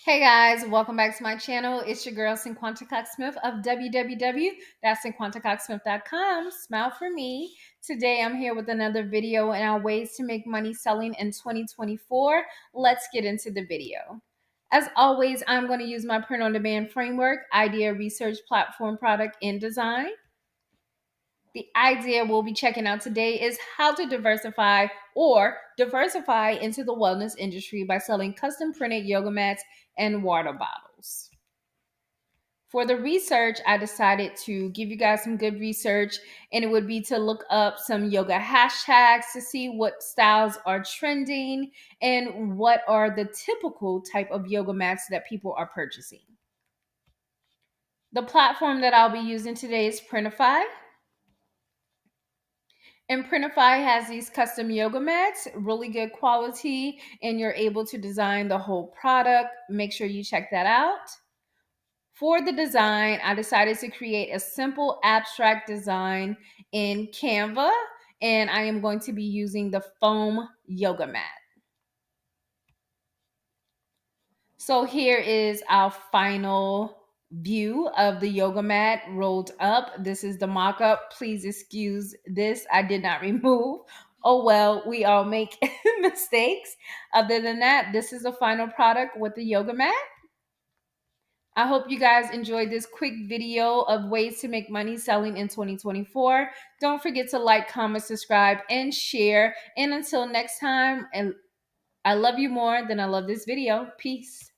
Hey guys, welcome back to my channel. It's your girl Cinquanta Cox-Smith of www.cinquantacoxsmith.com. Smile for me. Today I'm here with another video on our ways to make money selling in 2024. Let's get into the video. As always, I'm going to use my print on demand framework, idea, research, platform, product, and design. The idea we'll be checking out today is how to diversify into the wellness industry by selling custom printed yoga mats and water bottles. For the research, I decided to give you guys some good research, and it would be to look up some yoga hashtags to see what styles are trending and what are the typical type of yoga mats that people are purchasing. The platform that I'll be using today is Printify. And Printify has these custom yoga mats, really good quality, and you're able to design the whole product. Make sure you check that out. For the design, I decided to create a simple abstract design in Canva, and I am going to be using the foam yoga mat. So here is our final view of the yoga mat rolled up. This is the mock-up. Please excuse this. I did not remove. Oh well, we all make mistakes. Other than that, this is the final product with the yoga mat. I hope you guys enjoyed this quick video of ways to make money selling in 2024. Don't forget to like, comment, subscribe, and share. And until next time, I love you more than I love this video. Peace.